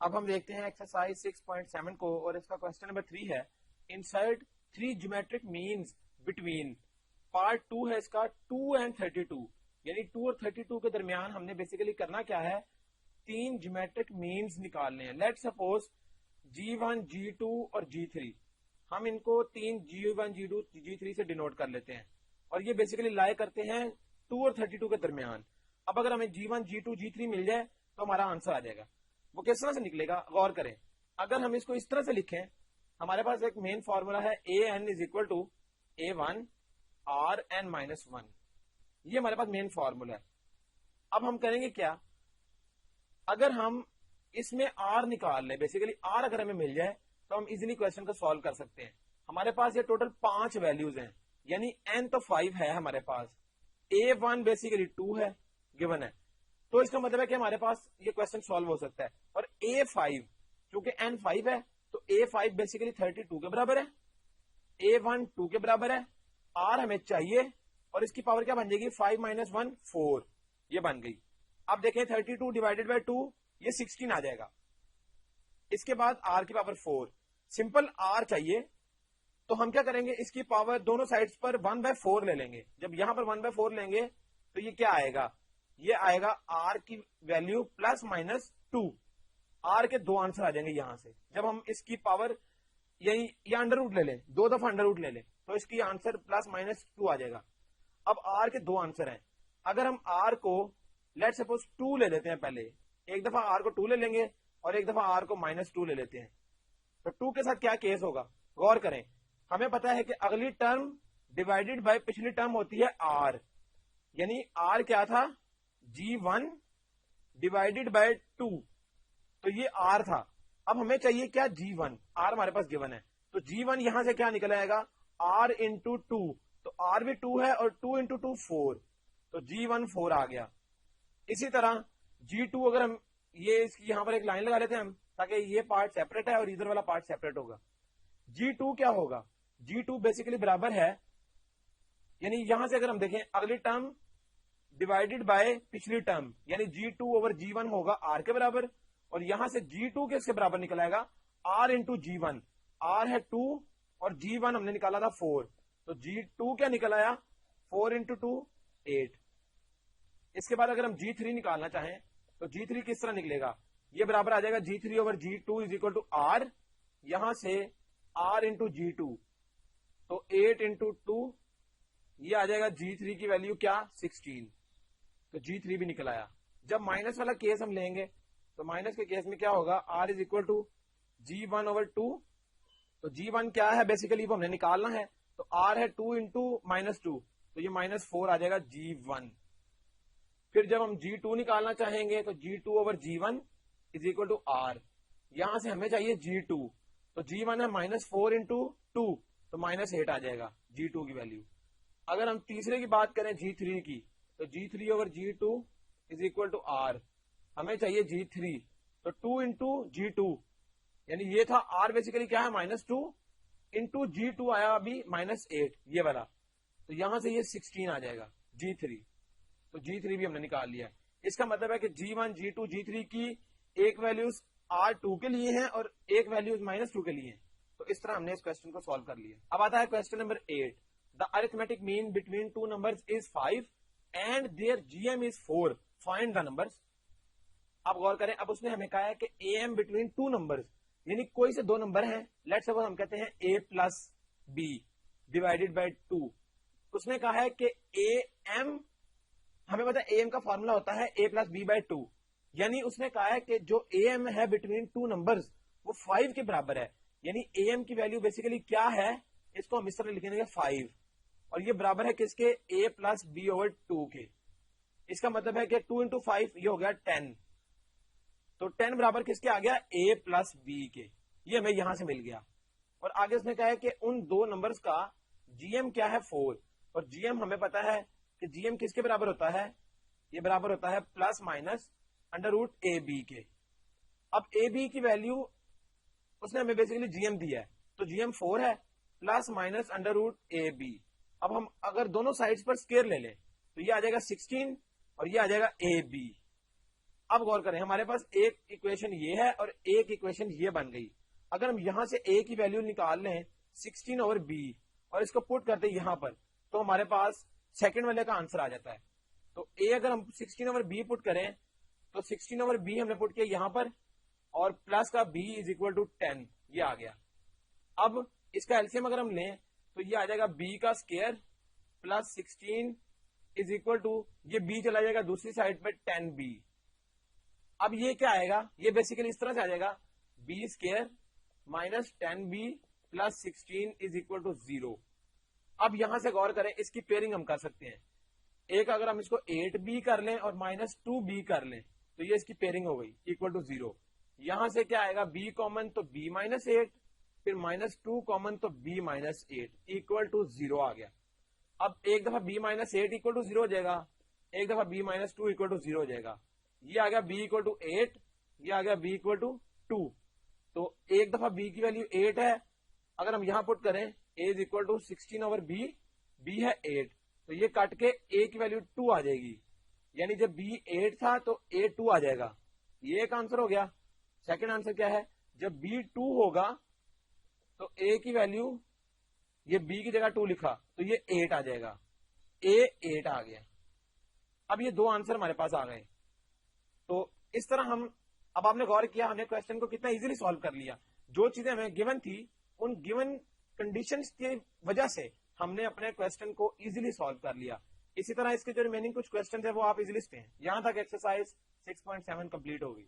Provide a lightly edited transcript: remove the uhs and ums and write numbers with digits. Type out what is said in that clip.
اب ہم دیکھتے ہیں ایکسرسائز 6.7 کو اور اس کا کوشچن نمبر 3 ہے insert 3 geometric means between part 2 ہے اس کا 2 and 32 یعنی 2 اور 32 کے درمیان ہم نے بیسیکلی کرنا کیا ہے 3 جیومیٹرک مینز نکالنے ہیں. لیٹ سپوز G1 G2 اور G3 ہم ان کو 3 G1 G2 G3 سے ڈینوٹ کر لیتے ہیں اور یہ بیسیکلی لائے کرتے ہیں 2 اور 32 کے درمیان. اب اگر ہمیں G1 G2 G3 مل جائے تو ہمارا آنسر آ جائے گا. وہ کس طرح سے نکلے گا غور کریں. اگر ہم اس کو اس طرح سے لکھیں ہمارے پاس ایک مین فارمولا ہے AN is equal to A1 RN minus 1. یہ ہمارے پاس مین فارمولا ہے. اب ہم کریں گے کیا اگر ہم اس میں R نکال لیں بیسیکلی R اگر ہمیں مل جائے تو ہم ایزیلی کوشچن کو سالو کر سکتے ہیں. ہمارے پاس یہ ٹوٹل 5 ویلیوز ہیں یعنی N تو 5 ہے ہمارے پاس. A1 بیسیکلی 2 ہے گیون ہے تو اس کا مطلب ہے کہ ہمارے پاس یہ کوشچن سالو ہو سکتا ہے. اور A5 چونکہ N 5 ہے تو A5 بیسیکلی 32 کے برابر ہے. A1 2 کے برابر ہے. R ہمیں چاہیے اور اس کی پاور کیا بن جائے گی 5 minus 1 4 یہ بن گئی. اب دیکھیں 32 ڈیوائڈیڈ بائی 2 یہ 16 آ جائے گا. اس کے بعد R کی پاور 4 سمپل R چاہیے تو ہم کیا کریں گے اس کی پاور دونوں سائڈز پر 1/4 لے لیں گے. جب یہاں پر 1/4 لیں گے تو یہ کیا آئے گا یہ آئے گا R کی ویلیو پلس مائنس 2. R کے 2 آنسر آ جائیں گے یہاں سے. جب ہم اس کی پاور یعنی یا انڈر روٹ لے لیں 2 دفعہ انڈر روٹ لے لیں تو اس کی آنسر پلس مائنس 2 آ جائے گا. اب R کے 2 آنسر ہیں. اگر ہم R کو لیٹ سپوز 2 لے لیتے ہیں پہلے ایک دفعہ R کو 2 لے لیں گے اور ایک دفعہ R کو -2 لے لیتے ہیں تو 2 کے ساتھ کیا کیس ہوگا غور کریں. ہمیں پتا ہے کہ اگلی ٹرم ڈیوائڈیڈ بائی پچھلی ٹرم ہوتی ہے R یعنی R کیا تھا G1 ڈیوائڈیڈ بائی 2 تو یہ R تھا. اب ہمیں چاہیے کیا G1 R ہمارے پاس گیون ہے تو G1 یہاں سے کیا نکل آئے گا R into 2 تو R بھی 2 ہے اور 2 into 2 4 تو G1 4 آ گیا. اسی طرح G2 اگر ہم یہ یہاں پر ایک لائن لگا لیتے ہیں ہم تاکہ یہ پارٹ سیپریٹ ہے اور ادھر والا پارٹ سیپریٹ ہوگا. G2 کیا ہوگا G2 بیسیکلی برابر ہے یعنی یہاں سے اگر ہم دیکھیں اگلی ٹرم ڈیوائڈیڈ بائی پچھلی ٹرم یعنی G2 اوور G1 ہوگا R کے برابر اور یہاں سے G2 کے اس کے برابر نکل آئے گا R into G1. R ہے 2 اور G1 ہم نے نکالا تھا 4 تو G2 کیا نکل آیا 4 into 2 8. اس کے بعد اگر ہم G3 نکالنا چاہیں تو G3 کس طرح نکلے گا یہ برابر آ جائے گا G3 over G2 is equal to R یہاں سے R into G2 تو 8 into 2 یہ آ جائے گا G3 کی ویلیو کیا 16 تو G3 بھی نکل آیا. جب مائنس والا کیس ہم لیں گے تو مائنس کے کیس میں کیا ہوگا R is equal to G1 over 2 تو G1 کیا ہے بیسیکلی وہ ہم نے نکالنا ہے تو R ہے 2 into -2 تو یہ -4 آ جائے گا G1. پھر جب ہم G2 نکالنا چاہیں گے تو G2 over G1 is equal to R یہاں سے ہمیں چاہیے G2 تو G1 ہے -4 into 2 تو -8 آ جائے گا G2 کی ویلیو. اگر ہم تیسرے کی بات کریں G3 کی تو G3 over G2 is equal to R ہمیں چاہیے G3 تو 2 into G2 یعنی یہ تھا R بیسیکلی کیا ہے -2 into G2 آیا ابھی -8 یہ والا تو یہاں سے یہ 16 آ جائے گا G3 تو G3 بھی ہم نے نکال لیا. اس کا مطلب ہے کہ G1 G2 G3 کی ایک ویلیوز R2 کے لیے ہیں اور ایک ویلیوز -2 کے لیے ہیں. تو اس طرح ہم نے اس کوشچن کو سالو کر لیا. اب آتا ہے question number 8. The arithmetic mean between two numbers is 5 and their GM is 4. Find the numbers. اب غور کریں اب اس نے ہمیں کہا ہے کہ AM between two numbers یعنی کوئی سے دو نمبر ہیں لیٹس سپوز ہم کہتے ہیں A plus B divided by 2. اس نے کہا ہے کہ AM ہمیں پتا ہے AM کا فارمولا ہوتا ہے A plus B by 2 یعنی اس نے کہا ہے کہ جو AM ہے between two numbers وہ 5 کے برابر ہے یعنی AM کی ویلیو بیسیکلی کیا ہے اس کو ہم اس طرح لکھیں گے 5 اور یہ برابر ہے کس کے A plus B over 2 کے. اس کا مطلب ہے کہ 2 into 5 یہ ہو گیا 10 تو 10 برابر کس کے آ گیا A plus B کے. یہ ہمیں یہاں سے مل گیا اور آگے اس نے کہا ہے کہ ان دو نمبرز کا GM کیا ہے 4 اور GM ہمیں پتا ہے کہ GM کس کے برابر ہوتا ہے یہ برابر ہوتا ہے plus minus under root AB کے. اب AB کی ویلیو اس نے ہمیں بیسیکلی GM دیا ہے تو GM 4 ہے plus minus under root AB. اب ہم اگر دونوں سائڈز پر اسکیئر لے لیں تو یہ آ جائے گا 16 اور یہ آ جائے گا AB. اب غور کریں, ہمارے پاس ایک اکویشن یہ ہے اور ایک اکویشن یہ بن گئی. اگر ہم یہاں سے اے کی ویلیو نکال لیں 16/b اور اس کو پٹ کرتے یہاں پر, تو ہمارے پاس سیکنڈ والے کا آنسر آ جاتا ہے. تو اے اگر ہم 16/b پٹ کریں تو 16/b ہم نے پٹ کیا یہاں پر, اور پلس کا b از اکول ٹو 10, یہ آ گیا. اب اس کا ایلسیم اگر ہم لیں تو یہ آ جائے گا b کا square plus 16 is equal to, یہ b چلا جائے گا دوسری سائڈ پہ 10b. اب یہ کیا آئے گا, یہ بیسیکلی اس طرح سے آ جائے گا b square minus 10b plus 16 is equal to 0. اب یہاں سے غور کریں, اس کی پیئرنگ ہم کر سکتے ہیں. ایک اگر ہم اس کو 8b کر لیں اور مائنس 2b کر لیں تو یہ اس کی پیئرنگ ہو گئی اکول ٹو 0. یہاں سے کیا آئے گا, b کامن تو b مائنس 8, پھر مائنس 2 کامن تو b مائنس 8 اکول ٹو 0 آ گیا. اب ایک دفعہ b مائنس 8 اکول ٹو 0 ہو جائے گا, ایک دفعہ b مائنس 2 اکول ٹو 0 ہو جائے گا. یہ آ گیا b اکول ٹو 8, یہ آ گیا b اکول ٹو 2. تو ایک دفعہ b کی ویلیو 8 ہے, اگر ہم یہاں پٹ کریں a is equal to 16/b, b ہے 8, تو یہ کٹ کے a کی ویلیو 2 آ جائے گی. یعنی جب b 8 تھا تو a 2 آ جائے گا. یہ ایک آنسر ہو گیا. سیکنڈ آنسر کیا ہے, جب b 2 ہوگا تو a کی ویلیو, یہ b کی جگہ 2 لکھا تو یہ 8 آ جائے گا, a 8 آ گیا. اب یہ دو آنسر ہمارے پاس آ گئے. تو اس طرح ہم, اب آپ نے غور کیا ہم نے کوشچن کو کتنا ایزیلی سالو کر لیا. جو چیزیں ہمیں گیون تھی ان گیون کنڈیشنز کی وجہ سے ہم نے اپنے کوشچن کو ایزیلی سالو کر لیا. اسی طرح اس کے جو ریمیننگ کچھ کوشچن ہے وہ آپ ایزیلی سکتے ہیں. یہاں تک ایکسرسائز 6.7 کمپلیٹ ہوگی.